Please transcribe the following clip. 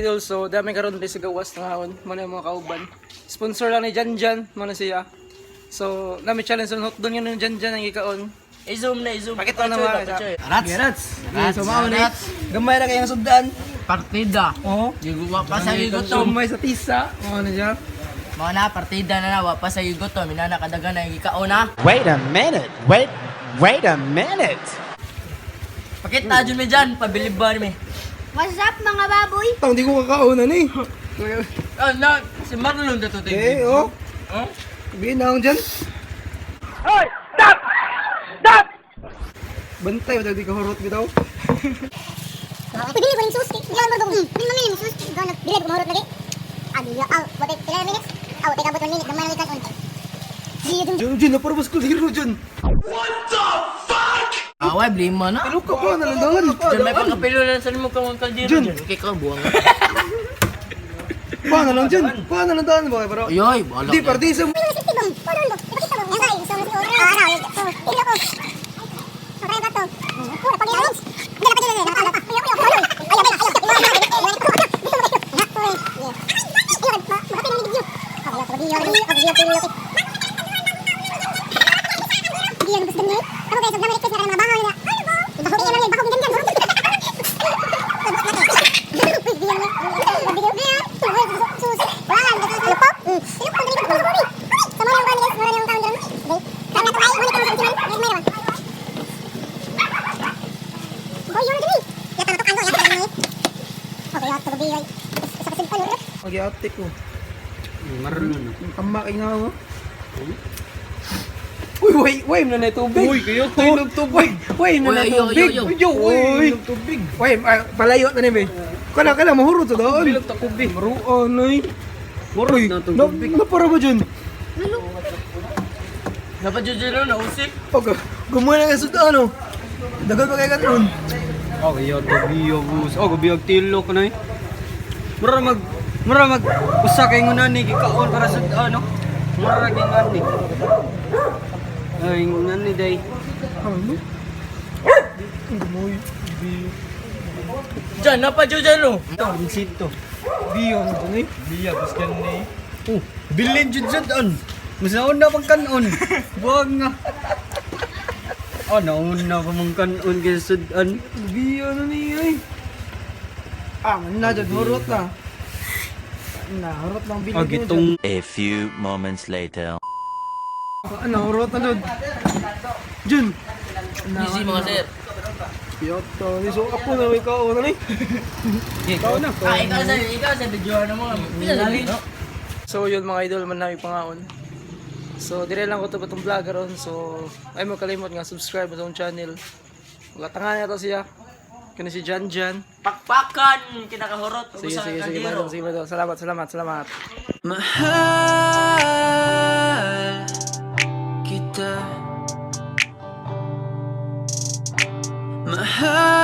idol, so dami karon din sa gawas ng hawon. Muna yung mga kauban. Sponsor lang ni Janjan, muna siya. So, nami challenge sa doon yun ng Janjan ang ikaon. I-zoom na, i-zoom. Pakita na mga Rats! So, mauna eh. Gamay na kayong sundan. Partida. Oo. Yuguwa pa sa So, yugutom. may sa tisa. Mauna siya. Mga na, partida na na, wapa sa yugutom. Minana kadaga na yung ikaw na. Wait a minute. Wait a minute. Pakita dyan mi dyan, pabiliban mi. What's up mga baboy? Tang, di ko kakaunan eh. Oh, na, si Marlon na to. Eh, oh. Huh? Sabihin na akong dyan. Hoy! Stop! Stop! Bantay, wala di ka horot bitaw. Pabili ko yung susi. Yan mo dong. Pabili mo yung susi. Gano'n, bilib ko mahurot lagi. Adiyo, wate, 11 minutes. Wate, kabot 1 minute. Gamay na ikan on. Diyo dun. Jun, naparabas ko hero dyan. Away, blame mo na. Ano ka ba? Nalandangan. Diyan may pagkapilo na sa mo kang kaldero Jun. dyan. Okay ka, buwang. Paano lang dyan? Paano nalandangan ba? Pero, Ayoy, bahala. di, partisa mo. Pabili mo sa tibang. Paano lo? Ipakita mo. Yan tayo. So, ano. So, pili ako. So, kaya gato. Pura, pag ilalins. Hindi na pa dyan. Nakakala pa. Ayaw. Mag-i-ate ko. Marunong na. Kamakay nga mo. Uy, wait na na tubig. Uy, kayo to. Tubig. Uy, na na tubig. Uy, tubig. Uy, palayo na namin. Kala, mahurot sa doon. Bilog ta tubig. Maruan, ay. Uy, napara ba dyan? Dapat dyan na usik. Okay, gumuha na ka sa ano. Dagal pa kayo ka doon. Oh, kaya tabiyo bus. Oh, gabiyag tilo ka na eh. Mura mag usa kay ngunani gikaon para sa ano. Mura gyud ngani. Ay, ngani day. Ano? Gumuha. Dyan, napa dyan lo. Ito, insito. Biyo, ano to eh? Biya bus kan ni. Oh, bilin jud jud on. Masaon na pagkanon. Buwag nga. Oh, nauna pa mong kanon kay sudan. Biyo na niya eh. Na dyan, hurot na. Hurot lang binig Oh, gitong A few moments later. Hurot na doon. Jun. Easy mga sir. Piyoto. So, ako na ikaw na ni. Ikaw na. Ikaw sa video ano mo. Pinalali, no? So, yun mga idol, man namin pangaon. So, dire lang ko ito itong vlogger ron. So, ay mo kalimot nga, subscribe mo itong channel. Magatangan na ito siya. Kaya si Janjan. Pakpakan, kinakahurot. Sige, madam. Sige, madam. Salamat. Mahal kita. Mahal